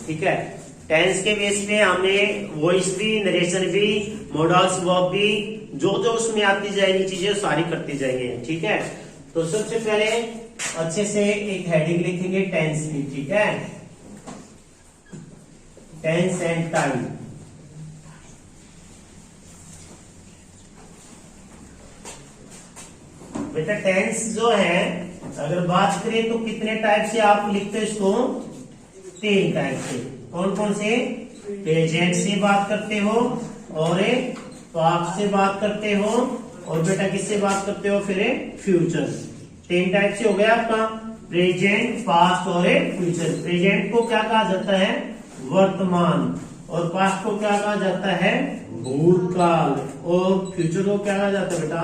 ठीक है। टेंस के बेस पे हमने वॉइस भी, नरेशन भी, मॉडल्स वर्ब भी, जो जो उसमें आती जाएगी चीजें सारी करती जाएंगे। ठीक है, तो सबसे पहले अच्छे से एक हेडिंग लिखेंगे टेंस की। ठीक है, टेंस एंड टाइम। बेटा टेंस जो है अगर बात करें तो कितने टाइप से आप लिखते हो इसको? 3 टाइप से। कौन कौन से? प्रेजेंट से बात करते हो, और पास्ट से बात करते हो, और बेटा किससे बात करते हो? फिर फ्यूचर। 3 टाइप से हो गया आपका प्रेजेंट, पास्ट और फ्यूचर। प्रेजेंट को क्या कहा जाता है? वर्तमान। और पास्ट को क्या कहा जाता है? भूतकाल। और फ्यूचर को क्या कहा जाता है बेटा?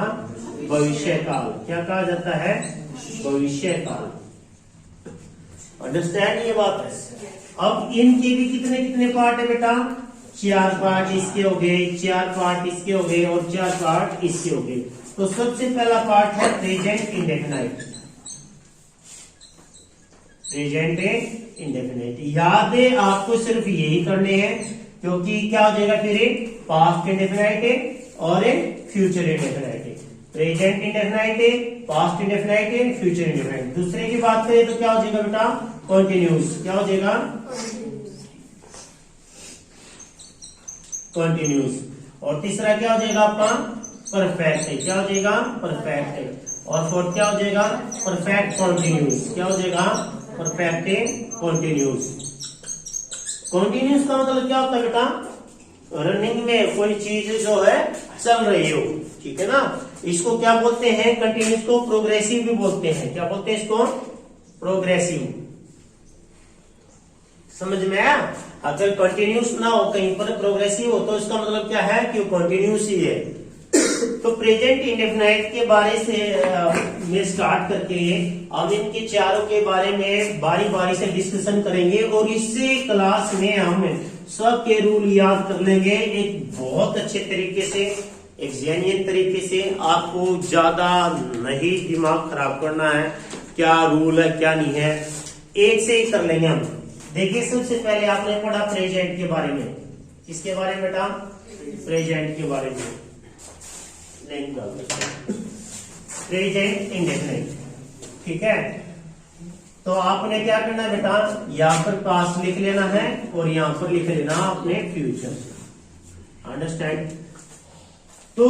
भविष्य काल। क्या कहा जाता है? भविष्य काल। अंडरस्टैंड ये बात है। अब इनके भी कितने कितने पार्ट है बेटा? 4 पार्ट इसके हो गए, 4 पार्ट इसके हो गए, और 4 पार्ट इसके हो गए। तो सबसे पहला पार्ट है प्रेजेंट इंडेफिनाइट। प्रेजेंट इंडेफिनाइट याद है आपको, सिर्फ यही करने हैं, क्योंकि क्या हो जाएगा फिर? पास्ट इंडेफिनाइट और फ्यूचर इंडेफिनाइट। प्रेजेंट इंडेफिनाइट है, पास्ट इंडेफिनाइट है, फ्यूचर इंडेफिनाइट। दूसरे की बात करें तो क्या हो जाएगा बेटा? कॉन्टिन्यूस। क्या हो जाएगा? कॉन्टिन्यूस। और तीसरा क्या हो जाएगा आपका? परफेक्ट है। क्या हो जाएगा? परफेक्ट है। और फोर्थ क्या हो जाएगा? Perfect continuous. क्या हो जाएगा? Perfect continuous. कॉन्टिन्यूस का मतलब क्या होता है बेटा? रनिंग में कोई चीज जो है चल रही हो। ठीक है ना, इसको क्या बोलते हैं? कंटिन्यूस को प्रोग्रेसिव भी बोलते हैं। क्या बोलते हैं इसको? प्रोग्रेसिव। समझ में आया? अगर कंटिन्यूस ना हो कहीं पर प्रोग्रेसिव हो तो इसका मतलब क्या है कि कंटिन्यूस ही है। तो प्रेजेंट इंडेफिनाइट के बारे से में स्टार्ट करके हम इनके चारों के बारे में बारी बारी से डिस्कशन करेंगे, और इससे क्लास में हम सबके रूल याद कर लेंगे एक बहुत अच्छे तरीके से, एक जेन्युइन तरीके से। आपको ज्यादा नहीं दिमाग खराब करना है, क्या रूल है क्या नहीं है, एक से ही कर लेंगे हम। देखिए सबसे पहले आपने पढ़ा प्रेजेंट के बारे में। किसके बारे में बेटा? प्रेजेंट के बारे में। Present indefinite. ठीक है, तो आपने क्या करना है बेटा? यहाँ पर पास्ट लिख लेना है, और यहाँ पर लिख लेना आपने फ्यूचर। अंडरस्टैंड? तो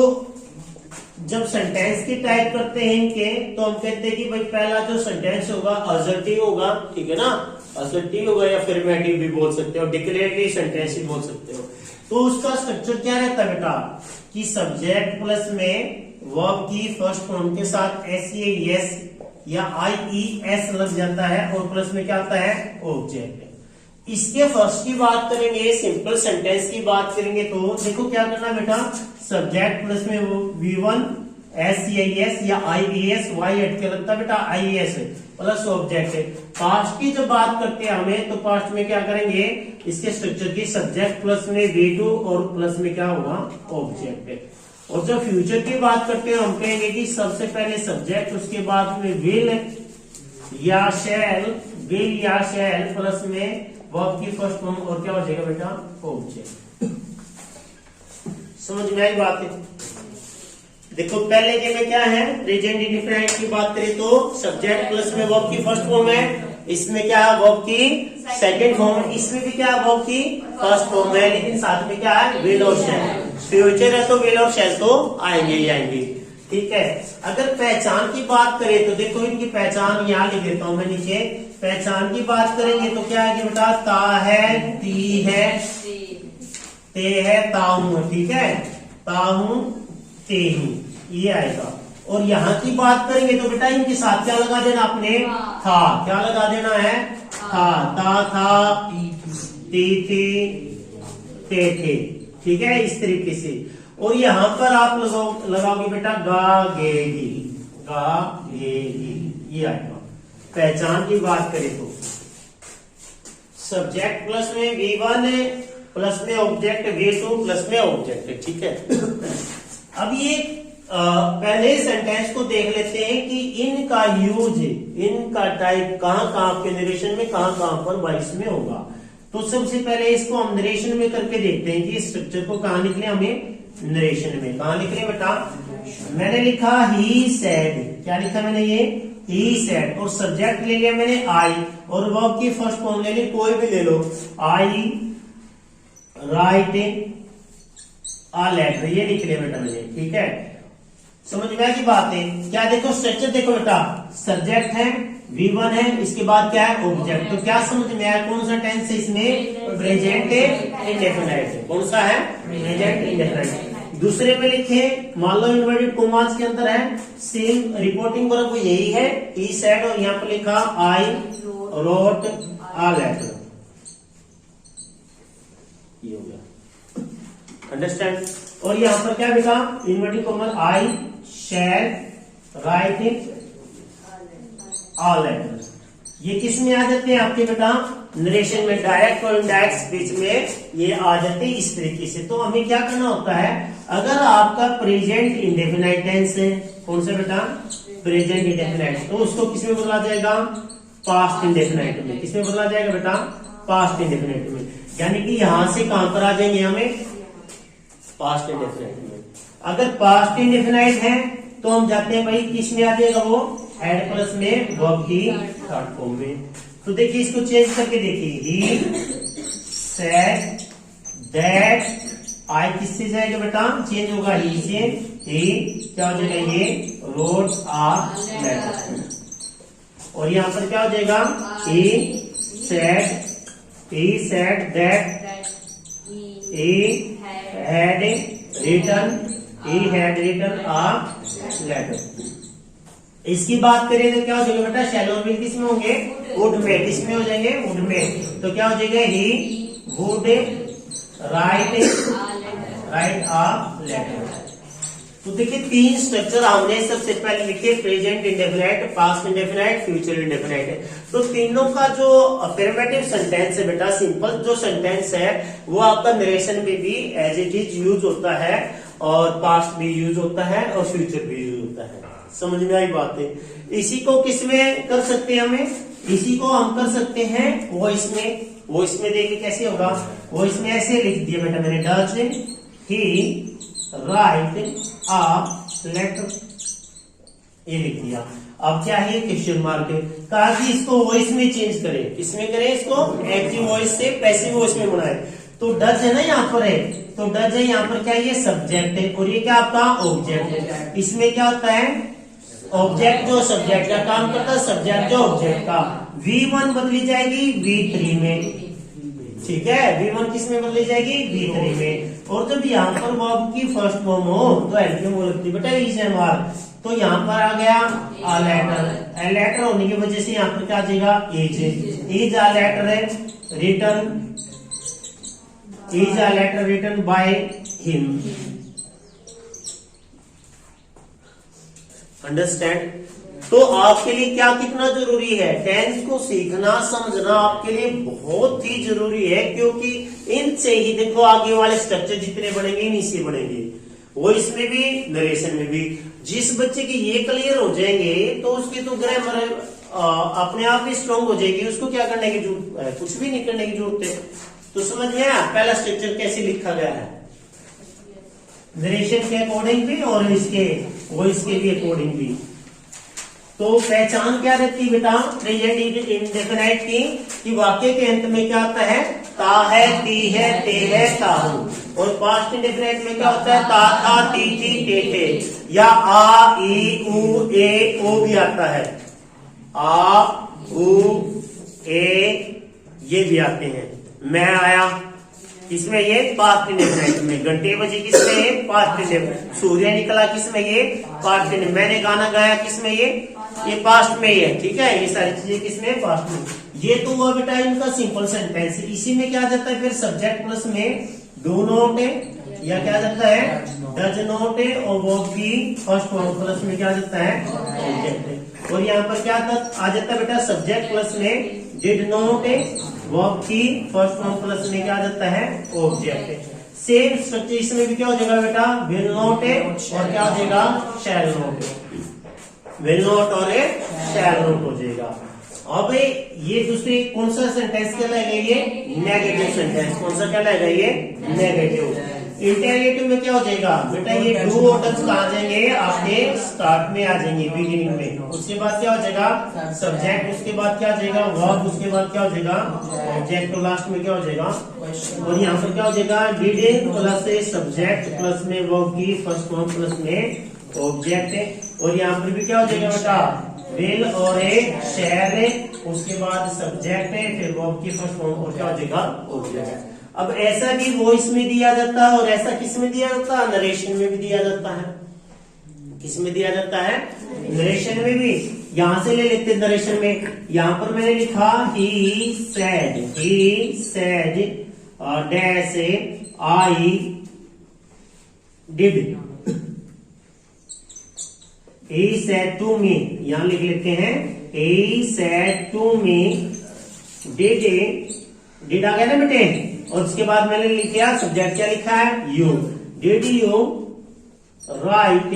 जब सेंटेंस की टाइप करते हैं इनके, तो हम कहते हैं कि भाई पहला जो सेंटेंस होगा असर्टिव होगा। ठीक है ना, असर्टिव होगा, या अफर्मेटिव भी बोल सकते हो, डिक्लेरेटरी सेंटेंस भी बोल सकते हो। तो उसका स्ट्रक्चर क्या रहता है बेटा? कि सब्जेक्ट प्लस में वर्ब की फर्स्ट फॉर्म के साथ SES या IES लग जाता है, और प्लस में क्या आता है? ऑब्जेक्ट। इसके फर्स्ट की बात करेंगे, सिंपल सेंटेंस की बात करेंगे, तो देखो क्या करना बेटा? सब्जेक्ट प्लस में V1 SES या IES, Y हट के लगता है बेटा IES प्लस ऑब्जेक्ट है। पास्ट की जब बात करते हैं हमें, तो पास्ट में क्या करेंगे? इसके स्ट्रक्चर की सब्जेक्ट प्लस में V2 और प्लस में क्या होगा? ऑब्जेक्ट है। और जब फ्यूचर की बात करते हैं हम कहेंगे कि सबसे पहले सब्जेक्ट, उसके बाद में विल या शैल, विल या शैल प्लस में वर्ब की फर्स्ट फॉर्म, और क्या हो जाएगा बेटा? ऑब्जेक्ट। समझ में आई बात है? देखो पहले के में क्या है? प्रेजेंट इंडेफिनाइट की बात करें तो सब्जेक्ट प्लस में वर्ब की फर्स्ट फॉर्म है, इसमें क्या है? वर्ब की सेकंड फॉर्म, इसमें भी क्या है? वर्ब की फर्स्ट फॉर्म है, लेकिन साथ में क्या है? विल और शैल। फ्यूचर है तो विल और शैल तो आएंगे ही आएंगे। ठीक है, अगर पहचान की बात करें तो देखो इनकी पहचान यहाँ लिख देता हूं मैं नीचे। पहचान की बात करेंगे तो क्या है कि बेटा? ता है, ती है, ते है, ताहू। ठीक है, ताहू, तेहू, ये आएगा। और यहाँ की बात करेंगे तो बेटा इनके साथ क्या लगा देना आपने? था। क्या लगा देना है? था। ता था, ती थी, ते थे। ठीक है, इस तरीके से। और यहाँ पर आप लगाओगे बेटा गा गेगी, गा गेगी, ये आएगा। पहचान की बात करें तो सब्जेक्ट प्लस में V1 प्लस में ऑब्जेक्ट, V2 प्लस में ऑब्जेक्ट है। ठीक है, अब ये पहले सेंटेंस को देख लेते हैं कि इनका यूज, इनका टाइप कहां कहां के नरेशन में, कहां कहां पर वॉइस में होगा। तो सबसे पहले इसको हम नरेशन में करके देखते हैं कि स्ट्रक्चर को कहाँ लिख ले, हमें नरेशन में कहाँ लिख ले बेटा। मैंने लिखा ही सेड, क्या लिखा मैंने ये ही सेड, और सब्जेक्ट ले लिया मैंने आई, और वर्ब की फर्स्ट फॉर्म ले ली, कोई भी ले लो, आई राइट आ लेटर, ये लिख लिया बेटा मैंने, ठीक है। समझ में की बात है क्या, देखो स्ट्रक्चर देखो बेटा, सब्जेक्ट है V1 है, इसके बाद क्या है ऑब्जेक्ट, तो क्या समझ में आया, कौन सा टेंस है इसमें, प्रेजेंट इंडेफिनाइट है, कौन सा है प्रेजेंट इंडेफिनाइट। दूसरे में लिखे, मान लो इन्वर्टेड कॉमास के अंदर है, सेम रिपोर्टिंग वर्ब यही है ही सेड, और यहाँ पर लिखा आई रोट आ लेटर, ये हो गया, अंडरस्टैंड। और यहाँ पर क्या बेटा, inverted comma I shall write a letter, ये किस में आ जाते हैं आपके बेटा, नरेशन में, डायरेक्ट और इनडायरेक्ट स्पीच में ये आ जाते हैं इस तरीके से। तो हमें क्या करना होता है, अगर आपका प्रेजेंट इंडेफिनाइट टेंस है, कौन सा बेटा प्रेजेंट इंडेफिनाइट, तो उसको किस में बदला जाएगा, पास्ट इंडेफिनाइट में, किस में बदला जाएगा बेटा, पास्ट इंडेफिनाइट में, यानी कि यहां से कहां पर आ जाएंगे हमें, पास्ट इंडेफिनाइट में। अगर पास्ट इंडेफिनाइट है तो हम जाते हैं भाई किस में आ जाएगा, वो हेड प्लस में वर्ब की थर्ड फॉर्म में। तो देखिए इसको चेंज करके देखिए, ही सेड दैट, आई किससे जाएगा बेटा, चेंज होगा ही से, ही क्या हो जाएगा, ये रोट आ लेटर, और यहां पर क्या हो जाएगा, he said that he had written a letter. इसकी बात करें तो क्या हो जाएगा बेटा, शैलो में किस में होंगे, वुड में, किस में हो जाएंगे, वुड में, तो क्या हो जाएगा, he would write a letter. तो देखिए तीन स्ट्रक्चर हमने सबसे पहले लिखे, present indefinite, past indefinite, future indefinite है। तो तीनों का जो अफर्मेटिव सेंटेंस है बेटा, सिंपल जो सेंटेंस है वो आपका नरेशन में भी एज इट इज यूज होता है, और पास्ट भी यूज होता है, और फ्यूचर भी यूज होता है। समझ में आई बात है। इसी को किस में कर सकते हैं, हमें इसी को हम कर सकते हैं वॉइस में। वॉइस में देखिए कैसे होगा, वॉइस में ऐसे लिख दिया बेटा मैंने, does he write a letter, ये लिख दिया। अब क्या है, क्वेश्चन मार्क कहा कि इसको वॉइस में चेंज करें, किसमें करें, इसको एक्टिव वॉइस से पैसिव वॉइस में बनाए। तो डज है ना यहाँ पर है, तो डज है यहाँ पर क्या, ये सब्जेक्ट है, और ये क्या आपका ऑब्जेक्ट है। इसमें क्या होता है, ऑब्जेक्ट जो सब्जेक्ट का काम करता है, सब्जेक्ट जो ऑब्जेक्ट का, V1 बदली जाएगी V3 में, ठीक है, V1 किस में बदली जाएगी, V3 में। और जब यहाँ पर वर्ब की फर्स्ट फॉर्म हो तो एल्फियम वो लगती बेटा इज एम आर, तो यहाँ पर आ गया आ लेटर, ए लेटर होने की वजह से यहाँ पर क्या आ जाएगा, इज आ लेटर है, written is a letter written by him, understand. तो आपके लिए क्या कितना जरूरी है, टेंस को सीखना समझना आपके लिए बहुत ही जरूरी है, क्योंकि इनसे ही देखो आगे वाले स्ट्रक्चर जितने बनेंगे इन्हीं से बनेंगे, वो इसमें भी नरेशन में भी। जिस बच्चे की ये क्लियर हो जाएंगे तो उसकी तो ग्रामर अपने आप ही स्ट्रांग हो जाएगी, उसको क्या करने की जरूरत है, कुछ भी नहीं करने की जरूरत है। तो समझ में आया पहला स्ट्रक्चर कैसे लिखा गया है, नरेशन के अकॉर्डिंग भी और इसके वॉइस के भी अकॉर्डिंग भी। तो पहचान क्या रहती है बेटा प्रेजेंट इंडेफिनाइट की, कि वाक्य के अंत में क्या आता है, ता है, ती है, ते है, ता हूं। और पास्ट इंडेफिनाइट में क्या होता है, ता था, ती थी, ते थे, या आ ई उ ए ओ भी आता है, आ उ ए ये भी आते हैं। मैं आया किसमें, ये पास्ट इंडेफिनाइट में, घंटे बजे किसमें, ये पास्ट इंडेफिनाइट, सूर्य निकला किसमें, ये पास्ट इंडेफिनाइट, मैंने गाना गाया किसमें, ये पास्ट में ही है, ठीक है। ये सारी चीजें किसमें, पास्ट में। ये तो हुआ बेटा इनका सिंपल सेंटेंस। इसी में क्या जाता है फिर सब्जेक्ट प्लस में डू नॉट है, या क्या जाता है डज नॉट है, और वर्ब की फर्स्ट फॉर्म प्लस में क्या जाता है ऑब्जेक्ट है। और यहाँ पर क्या आ जाता है बेटा सब्जेक्ट प्लस में डिड नॉट है, वर्ब की फर्स्ट फॉर्म प्लस में क्या जाता है ऑब्जेक्ट है। सेम स्ट्रक्चर इसमें भी क्या हो जाएगा बेटा, विल नॉट है और क्या हो जाएगा शैल नॉट है, विल नॉट और शैल नॉट हो जाएगा। अब ये दूसरी कौन सा सेंटेंस कहलाएगा? ये नेगेटिव सेंटेंस। कौन सा कहलाएगा? ये नेगेटिव। इंटेरोगेटिव में क्या हो जाएगा बेटा? ये डू और डज कहाँ जाएंगे? आपके स्टार्ट में आ जाएंगे, बिगिनिंग में। उसके बाद क्या हो जाएगा? सब्जेक्ट। उसके बाद क्या हो जाएगा? वर्ब। उसके बाद क्या हो जाएगा? ऑब्जेक्ट। तो लास्ट में क्या हो जाएगा? और यहाँ पर क्या हो जाएगा? डिड प्लस सब्जेक्ट प्लस में वर्ब की फर्स्ट फॉर्म प्लस में ऑब्जेक्ट। और यहाँ पर भी क्या हो जाएगा बेटा? विल और शैल, उसके बाद सब्जेक्ट है, फिर वर्ब की फर्स्ट फॉर्म और क्या हो जाएगा? ऑब्जेक्ट। अब ऐसा भी वॉइस में दिया जाता है और ऐसा किस में दिया जाता है? नरेशन में भी दिया जाता है। किस में दिया जाता है? नरेशन में भी। यहां से ले लेते हैं नरेशन में। यहां पर मैंने लिखा he said dash I did. He said to me, यहां लिख लेते हैं he said to me did आ गया ना बेटे। और उसके बाद मैंने लिखा सब्जेक्ट क्या लिखा है? You. Did you write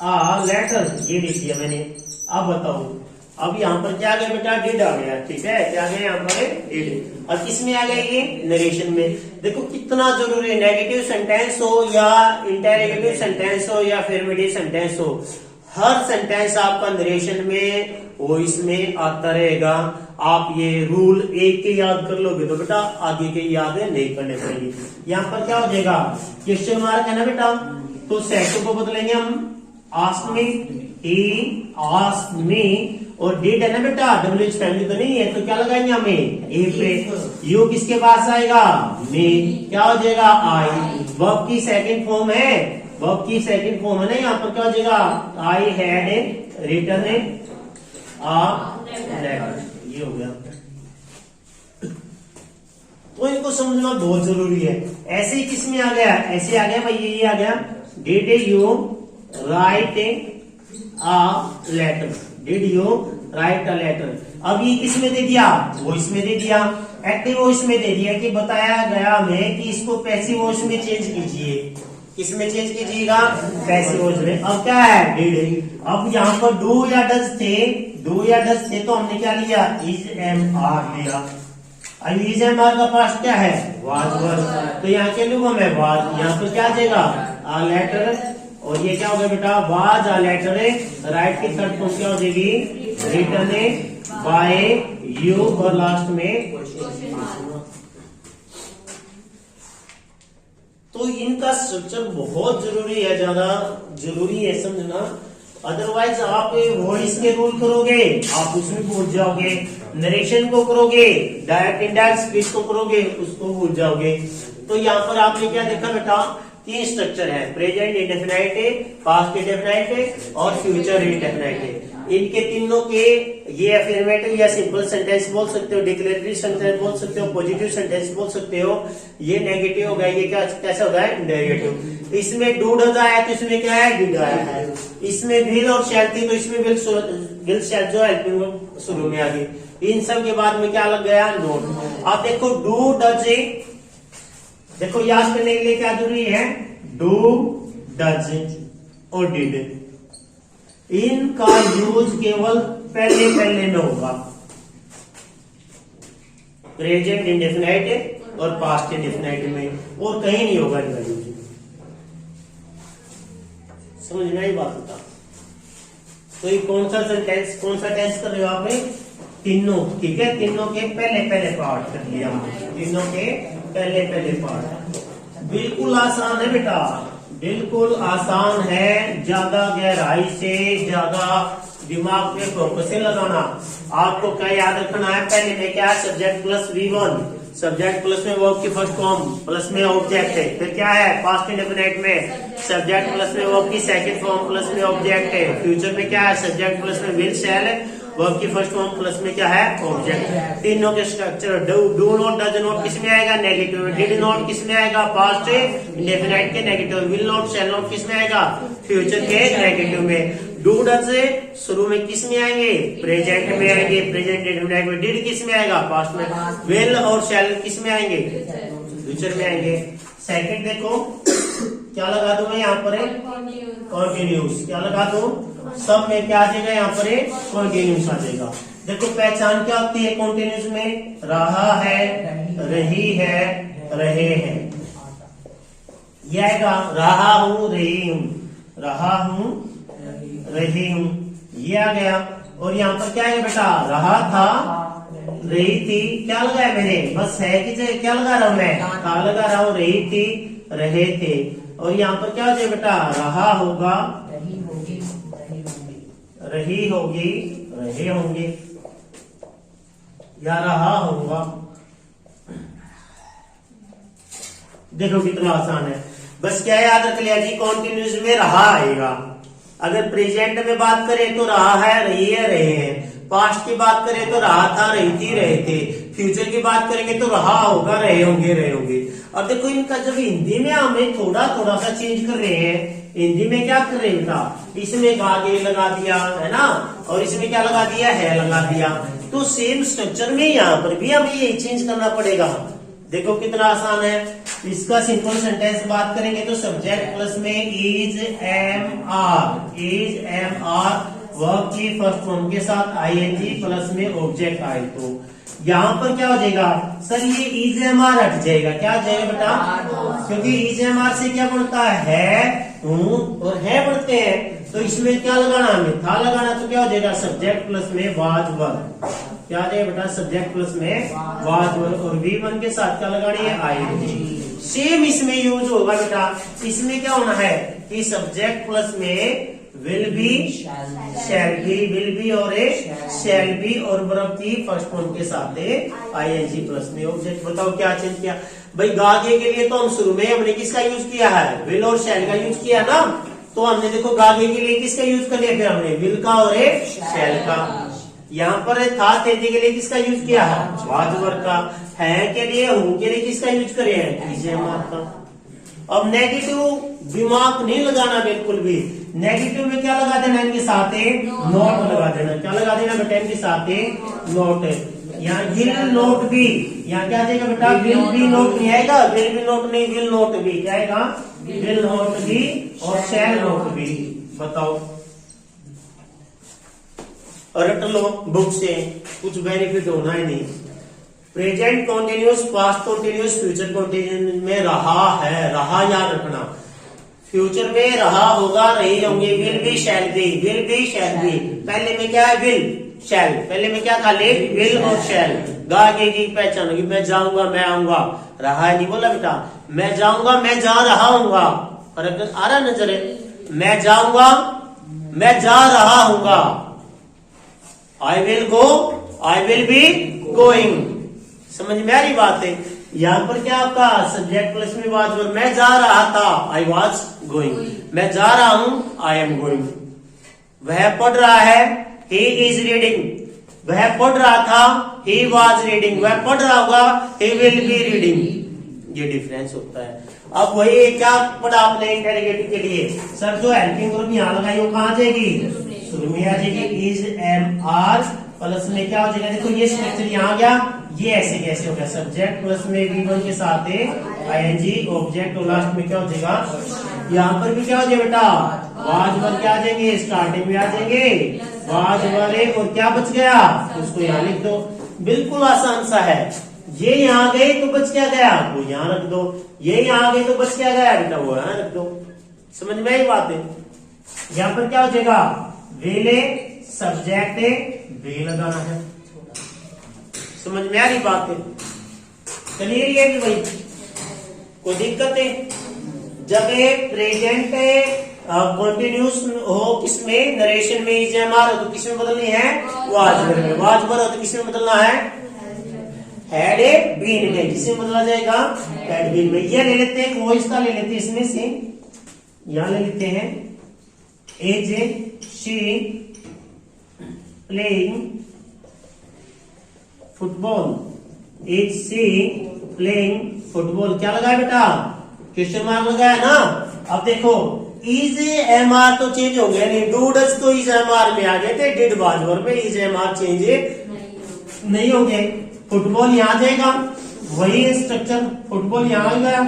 a letter, ये लिख दिया मैंने। अब बताओ, अब यहाँ पर क्या आ गया बेटा? डिड आ गया। ठीक है, क्या आ गया यहाँ पर? डिड। और किस में आ गया? ये नरेशन में। देखो कितना जरूरी है, नेगेटिव सेंटेंस हो या इंटेरोगेटिव सेंटेंस हो या अफर्मेटिव सेंटेंस हो, हर सेंटेंस आपका नरेशन में वॉइस में आता रहेगा। आप ये रूल एक के याद कर लोगे तो बेटा आगे के याद नहीं करने पड़ेगी। यहाँ पर क्या हो जाएगा? क्वेश्चन मार्क है ना बेटा, तो सेक्शन को बदलेंगे हम asked me, he asked me. और डिड है ना बेटा, डब्ल्यूएच फैमिली तो नहीं है, तो क्या लगाएंगे हमें? ए पे। यू किसके पास आएगा? में। क्या हो जाएगा? आई। वर्ब की सेकंड फॉर्म है, वर्ब की सेकंड फॉर्म है ना। यहाँ पर क्या हो जाएगा? I had written a letter. ये हो गया। तो इनको समझना बहुत जरूरी है। ऐसे ही किस में आ गया? ऐसे आ गया भाई, ये आ गया did you write a letter. Did you write a letter. अब ये किस में दे दिया? वॉइस में दे दिया, एक्टिव वॉइस में दे दिया कि बताया गया हमें कि इसको पैसिव वॉइस में चेंज कीजिए। किस में चेंज कीजिएगा? पैसिव वॉइस में। अब क्या है? डिड। अब यहाँ पर डू या डज थे, डू या डज थे तो हमने क्या लिया? इज एम आर लिया। अब इज एम आर का पास्ट क्या है? वाज। तो यहाँ के लोगों में वाज। यहाँ पर क्या आ जाएगा? A letter. और ये क्या हो गया बेटा? Was a letter. राइट की थर्ड फॉर्म क्या हो जाएगी? Written by you. और लास्ट में तो इनका स्ट्रक्चर बहुत जरूरी है, ज्यादा जरूरी है समझना। अदरवाइज आप वॉइस के रूल करोगे आप उसमें भूल जाओगे, नरेशन को करोगे, डायरेक्ट इनडायरेक्ट स्पीच को करोगे उसको भूल जाओगे। तो यहाँ पर आपने क्या देखा बेटा? तीन स्ट्रक्चर है, प्रेजेंट इंडेफिनाइट है, पास्ट इंडेफिनाइट है और फ्यूचर इंडेफिनाइट है। इनके तीनों के ये अफर्मेटिव या सिंपल सेंटेंस बोल सकते हो, डिक्लेरेटरी सेंटेंस बोल सकते हो, पॉजिटिव सेंटेंस बोल सकते हो। ये नेगेटिव हो गया, ये क्या कैसा होगा? इंडेरोगेटिव। इसमें डू डज आया तो इसमें क्या है? डिड आया है। इसमें विल और शैल थी तो इसमें विल शैल जो हेल्पिंग शुरू में आ गई। इन सब के बाद में क्या लग गया? नोट। आप देखो डू डज, देखो याद करने के लिए क्या जरूरी है? डू डज और डिड। इनका यूज केवल पहले पहले में होगा, प्रेजेंट इंडेफिनाइट और पास्ट इंडेफिनाइट में, और कहीं नहीं होगा इनका यूज। समझना ही बात होता। तो ये कौन सा सेंटेंस, कौन सा टेंस कर रहे हो आप? तीनों। ठीक है, तीनों के पहले पहले पार्ट कर लिया हमने, तीनों के पहले पहले पार्ट। बिल्कुल आसान है बेटा, बिल्कुल आसान है। ज्यादा गहराई से, ज्यादा दिमाग पे फोकस से लगाना। आपको क्या याद रखना है? पहले में क्या है? Subject plus V1, subject plus में वर्ब की फर्स्ट फॉर्म प्लस में ऑब्जेक्ट है। फिर क्या है? पास्ट इंडेफिनिट में सब्जेक्ट प्लस में वर्ब की सेकंड फॉर्म प्लस में ऑब्जेक्ट है। फ्यूचर में क्या है? सब्जेक्ट प्लस में विल शैल है, वर्ब की फर्स्ट फॉर्म प्लस में क्या है? ऑब्जेक्ट। तीनों के structure do not does not किस में आएगा? नेगेटिव में। डिड नॉट किस में आएगा? पास्ट इंडेफिनिट के negative. Will not shall not किस में आएगा? फ्यूचर के नेगेटिव में। डू डज शुरू में किस में आएंगे? प्रेजेंट में आएंगे, प्रेजेंट इंडेफिनिट में। डिड किस में आएगा? पास्ट में। विल और शैल किस में आएंगे? फ्यूचर में आएंगे। सेकंड देखो क्या लगा दूं मैं यहाँ पर? कॉन्टिन्यूस। क्या लगा दूं? सब में क्या आ जाएगा? यहाँ पर कॉन्टिन्यूस आ जाएगा। देखो पहचान क्या होती है कॉन्टिन्यूस में, रहा है, रही है, रहे हैं। यह आएगा रहा हूं, रही हूं, रहा हूं, रही हूं, ये आ गया। और यहाँ पर क्या है बेटा, रहा था, रही थी, क्या लगाया मैंने, बस है कि क्या लगा रहा हूं मैं, था लगा रहा हूं, रही थी, रहे थे। और यहाँ पर क्या हो जाए बेटा, रहा होगा, रही होगी, रहे होंगे, या रहा होगा। देखो कितना आसान है, बस क्या याद रख लिया जी, कॉन्टिन्यूस में रहा आएगा। अगर प्रेजेंट में बात करें तो रहा है, रही है, रहे हैं। पास्ट की बात करें तो रहा था, रही थी, रहे थे। फ्यूचर की बात करेंगे तो रहा होगा, रहे होंगे, रहे होंगे। अब देखो इनका जब हिंदी में हमें थोड़ा थोड़ा सा चेंज कर रहे हैं, हिंदी में क्या कर रहे हैं बेटा, इसमें गागे लगा दिया है ना, और इसमें क्या लगा दिया है, लगा दिया। तो सेम स्ट्रक्चर में यहाँ पर भी हमें ये चेंज करना पड़ेगा। देखो कितना आसान है। इसका सिंपल सेंटेंस बात करेंगे तो सब्जेक्ट प्लस में is am are, is am are, verb की फर्स्ट फॉर्म के साथ आईएनजी प्लस में ऑब्जेक्ट आए तो यहाँ पर क्या हो जाएगा सर, ये इज एम आर हट जाएगा। क्या हो जाएगा बेटा, क्योंकि इज एम आर से क्या बनता है, हूं और है बनते हैं। तो इसमें क्या लगाना, हमें था लगाना। तो क्या हो जाएगा, सब्जेक्ट प्लस में वाज वर्ब, क्या आ जाएगा बेटा, सब्जेक्ट प्लस में वाज वर्ब, और V1 के साथ क्या लगानी है, आईएनजी। सेम इसमें यूज होगा बेटा। इसमें क्या होना है कि सब्जेक्ट प्लस में will be, shall be, will be और शैल बी, और वर्ब की फर्स्ट फॉर्म के साथ आईएनजी प्लस में ऑब्जेक्ट। बताओ क्या चेंज किया भाई। गागे के लिए तो हम शुरू में हमने किसका यूज किया है, विल और शैल का यूज किया ना। तो हमने देखो गागे के लिए किसका यूज कर लिया, फिर हमने विल का और शैल का। यहाँ पर था, तेजी के लिए किसका यूज किया है, वाज वर्ब का। है के लिए, हूं के लिए किसका यूज करे हैं, इज एम आर का। अब नेगेटिव दिमाग नहीं लगाना बिल्कुल भी। नेगेटिव में क्या लगा देना, इनके साथ नोट लगा देना। क्या लगा देना बेटा, इनके साथ नोट। यहाँ विल नोट बी, यहाँ क्या जाएगा बेटा, विल बी नोट नहीं आएगा, विल बी नोट नहीं, विल नोट बी क्या आएगा, विल नोट बी और शैल नोट बी। बताओ, रट लो बुक से, कुछ बेनिफिट होना ही नहीं। Present continuous, past continuous, future continuous में रहा है, रहा याद रखना। फ्यूचर में रहा होगा, रही होंगे, will be, shall be, will be, shall be. पहले में क्या है, विल, शैल। पहले में क्या था, ले, विल और शैल। गागे की पहचान होगी, मैं जाऊंगा, मैं आऊंगा। रहा है नहीं बोला बेटा, मैं जाऊंगा, मैं जा रहा हूंगा। फर्क आ रहा नजर है, मैं जाऊंगा, मैं जा रहा हूंगा। I will go, I will be going. समझ में आ रही बात है। यहाँ पर क्या आपका सब्जेक्ट प्लस में वाज वर्ब, मैं जा रहा था, आई वॉज गोइंग। मैं जा रहा हूं, आई एम गोइंग। वह पढ़ रहा है, ही इज रीडिंग। वह पढ़ रहा था, ही वॉज रीडिंग। वह पढ़ रहा होगा, ही विल बी रीडिंग। ये डिफरेंस होता है। अब वही क्या पढ़ा आपने इंटेरोगेटिव के लिए, सर जो हेल्पिंग वर्ब यहाँ लगाई वो कहाँ जाएगी, शुरू में आ जाएगी। इज एम आर प्लस में क्या हो जाएगा, देखो ये स्ट्रक्चर यहाँ गया, ये ऐसे कैसे हो गया, सब्जेक्ट प्लस में V1 के साथ आईएनजी ऑब्जेक्ट, और लास्ट में क्या हो जाएगा, यहाँ पर भी क्या हो जाएगा बेटा, वाज वर्ब क्या आ जाएंगे, स्टार्टिंग में आ जाएंगे वाज वर्ब, और क्या बच गया, उसको यहाँ लिख दो। बिल्कुल आसान सा है। ये यहाँ गए तो बच क्या गया, वो यहाँ रख दो। ये यहाँ गए तो बच क्या गया बेटा, वो यहाँ रख दो। समझ में आई बात है। यहाँ पर क्या हो जाएगा, वेले सब्जेक्ट वे लगाना है। समझ में आ रही बात है, क्लियर है कि भाई, कोई दिक्कत है। जब प्रेजेंट कॉन्टिन्यूस हो, किसमें, नरेशन में इज एम आर हो तो किसमें बदलनी है, वाज वर्ब में। वाज वर्ब हो तो किसमें बदलना है, हैड ए बीन में। किसमें बदला जाएगा, हैड बीन में। ये ले लेते हैं, वो इसका ले लेते हैं, इसमें से यहां ले लेते हैं, is she playing football, is she playing football. क्या लगाया बेटा, क्वेश्चन मार्क लगाया ना। अब देखो इज एम आर तो चेंज हो गया नहीं, डू डज तो इज एम आर में आ गए थे, डिड वाज वर्ब में इज एम आर चेंज नहीं हो गए। फुटबॉल यहाँ जाएगा, वही स्ट्रक्चर, फुटबॉल यहाँ आ गया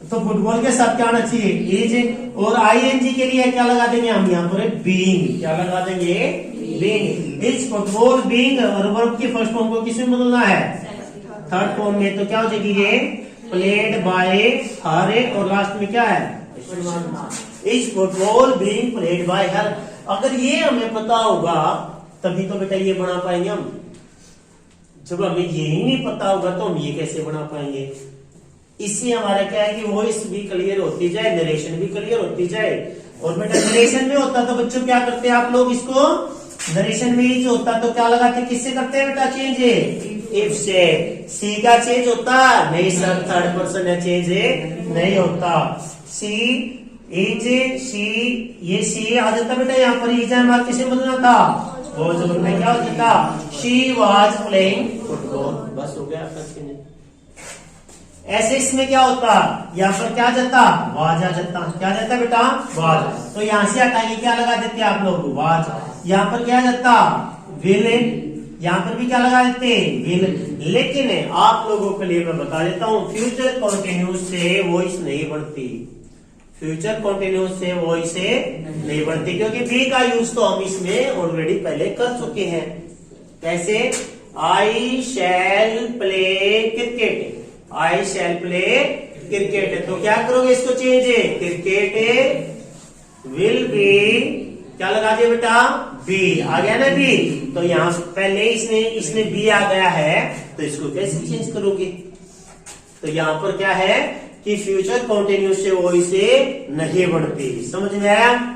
तो फुटबॉल के साथ क्या आना चाहिए, इज, और आईएनजी के लिए क्या लगा देंगे हम यहाँ पर, बीइंग। क्या लगा देंगे, बीइंग। इज फुटबॉल बीइंग और वर्ब की फर्स्ट फॉर्म को किसमें बदलना है? थर्ड फॉर्म में। तो क्या हो जाएगी ये? प्लेड बाय हर, और लास्ट में क्या है? Is football being played by हर। अगर ये हमें पता होगा तभी तो बेटा ये बना पाएंगे हम। जब हमें ये ही नहीं पता होगा तो हम ये कैसे बना पाएंगे? इससे हमारा क्या है कि वॉइस भी क्लियर होती जाए, नरेशन भी क्लियर होती जाए। और बेटा नरेशन में होता तो बच्चों क्या करते हैं आप लोग इसको? नरेशन में ही जो होता तो क्या लगाते, किससे करते हैं बेटा चेंज? इफ से। सी का चेंज होता नहीं सर, थर्ड पर्सन है, चेंज नहीं होता। सी इज सी, ये सी आ जाता बेटा यहाँ पर, इज हमारा किसे बदलना था? वो जब में क्या होता था? She was playing football. बस हो गया आपका चेंज। ऐसे इसमें क्या होता? यहाँ पर क्या जाता? वाज आ जाता। क्या जाता बेटा? वाज। तो यहाँ से हटाइए, क्या लगा देते आप लोग? वाज। यहाँ पर क्या जाता? विल। यहाँ पर भी क्या लगा देते? विल। लेकिन आप लोगों के लिए मैं बता देता हूँ, फ्यूचर कॉन्टिन्यूस से वॉइस नहीं बढ़ती। फ्यूचर कॉन्टिन्यूस से वॉइस से नहीं बढ़ती, क्योंकि बी का यूज तो हम इसमें ऑलरेडी पहले कर चुके हैं। कैसे? आई शैल प्ले क्रिकेट। आई शैल प्ले क्रिकेट। तो क्या करोगे इसको चेंज? क्रिकेट विल बी, क्या लगा दिया बेटा? बी। आ गया ना बी? तो यहां पहले इसमें बी आ गया है, तो इसको कैसे चेंज करोगे? तो यहां पर क्या है कि फ्यूचर कॉन्टिन्यूस से वॉइस से नहीं बढ़ती। समझ में आया?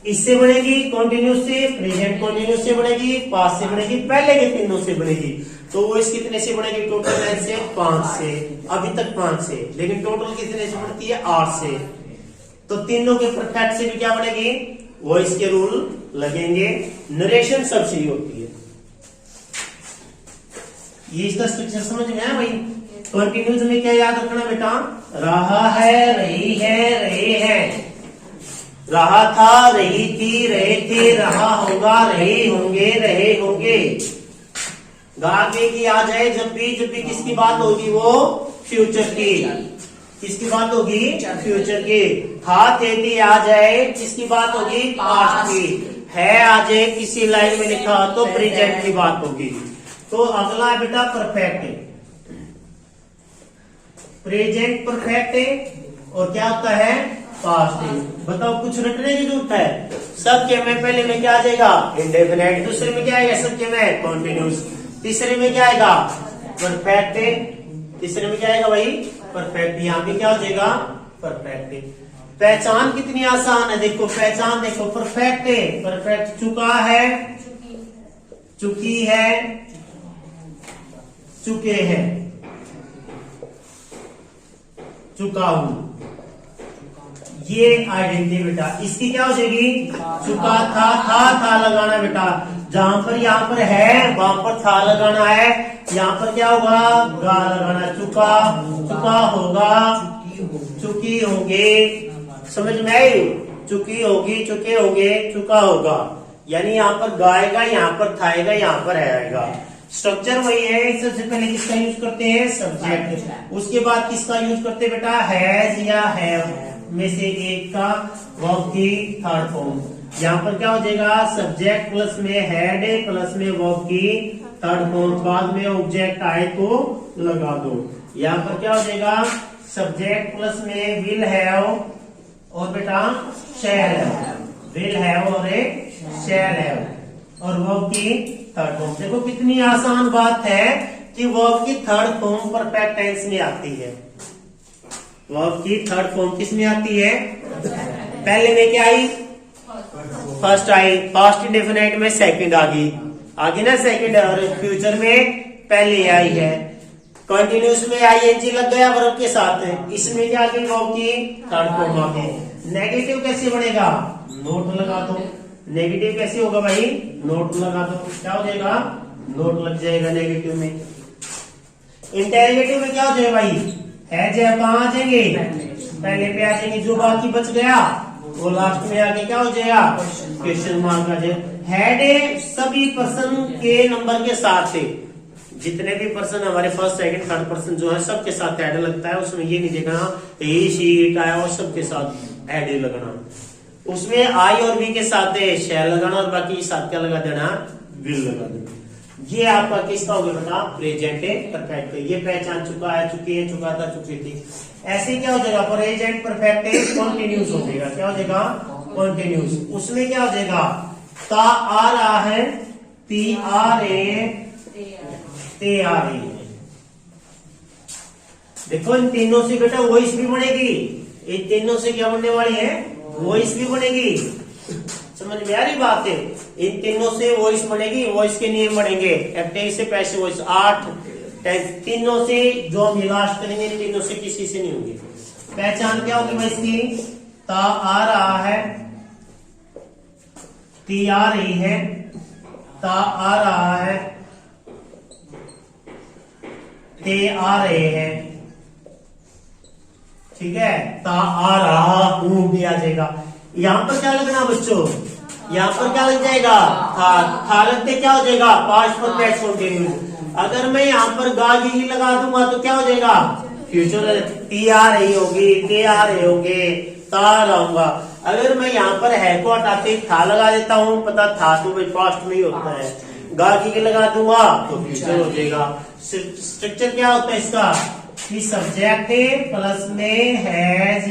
इससे बढ़ेगी कॉन्टिन्यूस से, प्रेजेंट कॉन्टिन्यूस से बढ़ेगी, पास्ट से बढ़ेगी, पहले के तीनों से बढ़ेगी। तो वॉइस कितने से बढ़ेगी? टोटल 9 से 5 से, अभी तक 5 से, लेकिन टोटल कितने से बढ़ती है? 8 से। तो तीनों के परफेक्ट से भी क्या बढ़ेगी? वॉइस के रूल लगेंगे। नरेशन सबसे ही होती है। ये इसका स्ट्रक्चर समझ में आया भाई? कंटिन्यूस में क्या याद रखना बेटा? रहा है, रही है, रहे हैं। रहा था, रही थी, रहे थे, रहा होगा, रहे होंगे, रहे होंगे। आगे की आ जाए जब भी किसकी बात होगी? वो फ्यूचर की। किसकी बात होगी? फ्यूचर की। था, थे, थी आ जाए किसकी बात होगी? पास्ट की। है आ जाए किसी लाइन में लिखा तो प्रेजेंट की बात होगी। तो अगला है बेटा परफेक्ट। प्रेजेंट परफेक्ट है, और क्या होता है? पास्ट है। बताओ कुछ रटने की जरूरत है? सबके में पहले में क्या आ जाएगा? इंडेफिनिट। दूसरे में क्या आएगा? सबके में कॉन्टिन्यूस। तीसरे में क्या आएगा? परफेक्ट है। तीसरे में क्या आएगा भाई? परफेक्ट। यहाँ पे क्या हो जाएगा? परफेक्ट है। पहचान कितनी आसान है, देखो पहचान देखो। परफेक्ट है, परफेक्ट। चुका है, चुकी है, चुके हैं, चुका हूं। ये आइडेंटिटी बेटा। इसकी क्या हो जाएगी? चुका था लगाना बेटा। जहां पर यहाँ पर है वहां पर था लगाना है। यहाँ पर क्या होगा? गा लगाना। चुका, चुका होगा, चुकी होंगे। समझ में आई? चुकी होगी, चुके होंगे, चुका होगा। यानी यहाँ पर गाएगा, यहाँ पर थाएगा, यहाँ पर आएगा। स्ट्रक्चर वही है। सबसे पहले किसका यूज करते हैं? सब्जेक्ट। उसके बाद किसका यूज करते हैं बेटा? हैज या हैव में से एक का वर्ब की थर्ड फॉर्म। यहाँ पर क्या हो जाएगा? सब्जेक्ट प्लस में हैड प्लस में वर्ब की थर्ड फॉर्म। बाद में ऑब्जेक्ट आए तो लगा दो। यहाँ पर क्या हो जाएगा? सब्जेक्ट प्लस में विल हैव और बेटा शैल हैव। विल हैव और शैल हैव और वर्ब की थर्ड फॉर्म। देखो कितनी आसान बात है कि वर्ब की थर्ड फॉर्म परफेक्ट टेंस में आती है। वर्ब की थर्ड फॉर्म किस में आती है? पहले में क्या आई? फर्स्ट आई। पास्ट इंडेफिनिट में सेकंड आ गई, आगे ना सेकंड। और फ्यूचर में पहले आई है। कंटिन्यूस में आईएनजी लग गया वर्ब के साथ। इसमें क्या आ गई? वर्ब की थर्ड फॉर्म आ गई। नेगेटिव कैसे बनेगा? नोट लगा दो। नेगेटिव कैसे होगा भाई? नोट लगा दो। क्या हो जाएगा? नोट लग जाएगा नेगेटिव में। इंटेरोगेटिव में क्या हो जाएगा भाई? है जो कहाँ आ जाएंगे? पहले पे आ जाएंगे। जो बाकी बच गया वो लास्ट में आके क्या हो जाएगा? क्वेश्चन मार्क आ जाएगा। हेड सभी पर्सन के नंबर के साथ है। जितने भी पर्सन हमारे फर्स्ट सेकंड थर्ड पर्सन जो है सबके साथ हेड लगता है। उसमें ये नहीं देखना ही शी इट आया और सबके साथ हेड लगना। उसमें आई और वी के साथ शैल लगाना और बाकी साथ क्या लगा देना, विल लगा देना। ये आपका किसका हो गया बेटा, प्रेजेंट परफेक्ट। ये पहचान चुका है, चुकी है, चुका था, चुकी थी। ऐसे क्या हो जाएगा, प्रेजेंट परफेक्ट कॉन्टिन्यूस हो जाएगा। क्या हो जाएगा, कॉन्टिन्यूस। उसमें क्या हो जाएगा, ता आ रहा है, ती आ रहे, ते आ रही है। देखो इन तीनों से बेटा वॉइस भी बनेगी, इन तीनों से क्या बनने वाली है, वॉइस भी बनेगी। समझ में आ रही बात है, इन तीनों से वॉइस बनेगी, वॉइस के नियम बनेंगे। एक्टिव से पैसिव वॉइस 8 तीनों से जो हम लास्ट करेंगे, इन तीनों से किसी से नहीं होगी। पहचान क्या होगी भाई इसकी, ता आ रहा है, ती आ रही है, ता आ रहा है, ते आ रहे हैं। ठीक है, ता आ रहा हूं भी आ जाएगा। यहां पर क्या लगना बच्चों, यहां पर क्या लग जाएगा, था लगते क्या हो जाएगा, पास्ट परफेक्ट कंटीन्यूअस। अगर मैं यहाँ पर गा गी लगा दूंगा तो क्या हो जाएगा, फ्यूचर। ती आ रही होगी, ते आ रहे होंगे, ता रहूंगा। अगर मैं यहाँ पर है को हटाते था लगा देता हूँ, पता था तो भाई पास्ट में ही होता है, गा की लगा दूंगा तो फ्यूचर हो जाएगा। स्ट्रक्चर क्या होता है इसका, कि सब्जेक्ट प्लस में हैज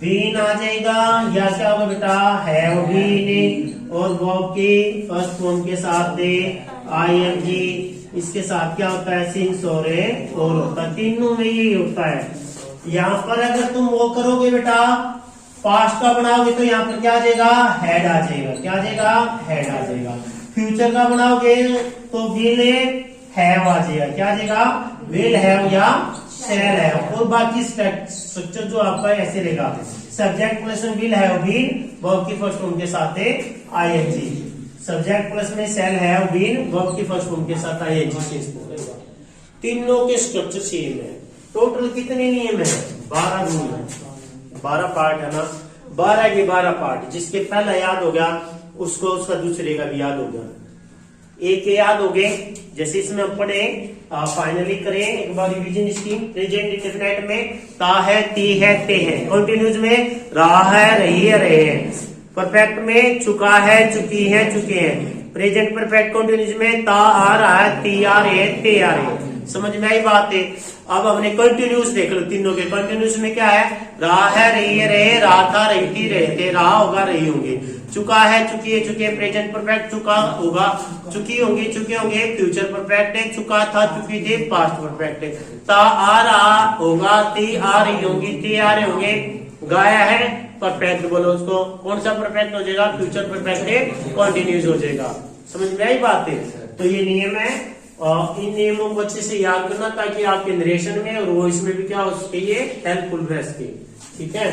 बीन आ जाएगा, या क्या होगा बेटा, हैव बीन, और वर्ब के फर्स्ट फॉर्म के साथ आईएनजी, इसके साथ क्या होता है, सिंस और होता है। तीनों में यही होता है। यहाँ पर अगर तुम वो करोगे बेटा, पास्ट का बनाओगे तो यहाँ पर क्या आ जाएगा, हैड आ जाएगा। क्या आ जाएगा, हैड आ जाएगा। फ्यूचर का बनाओगे तो विल हैव आ जाएगा। क्या आ जाएगा, विल हैव या शैल हैव। और बाकी स्ट्रक्चर जो आपका ऐसे रहेगा, सब्जेक्ट प्लस में विल हैव बीन, वर्ब की फर्स्ट फॉर्म के साथ आईएनजी। सब्जेक्ट प्लस में शैल हैव बीन, वर्ब की फर्स्ट फॉर्म के साथ आईएनजी। तीनों के स्ट्रक्चर सेम है। टोटल कितने नियम है, 12 रूल है, 12 पार्ट है ना, 12 के 12 पार्ट। जिसके पहला याद हो गया उसको उसका दूसरे का भी याद हो गया। एक याद हो गए, जैसे इसमें हम पढ़े, फाइनली करें एक बार रिवीजन इसकी। प्रेजेंट इंडेफिनिट में ता है, ती है, ते है। कंटिन्यूस में रहा है, रही है, रहे हैं। परफेक्ट में चुका है, चुकी है, चुके हैं। प्रेजेंट परफेक्ट कंटिन्यूस में ता आ रहा है, ती आ रहे हैं, ते आ रहे हैं। समझ में आई बात है। अब हमने कंटिन्यूस देख लो, तीनों के कंटिन्यूस में क्या है, रहा है, रही है, रहे, रहा था, रही थी, रहे थे, रहा होगा, रही होंगे। चुका है, चुकी है, चुके। प्रेजेंट परफेक्ट चुका होगा, चुकी होंगी, चुके होंगे। फ्यूचर परफेक्ट है, चुका था, चुकी थी। पास्ट परफेक्ट है, ता आ रहा होगा, ती आ रही होंगी, ते आ रहे होंगे। गाया है, परफेक्ट बोलो उसको। कौन सा परफेक्ट हो जाएगा, फ्यूचर परफेक्ट है, कंटिन्यूस हो जाएगा। समझ में आई बात है। तो ये नियम है, इन नियमों को अच्छे से याद करना ताकि आपके नरेशन में और वॉइस में भी क्या हो सके, ये हेल्पफुल रह सके। ठीक है।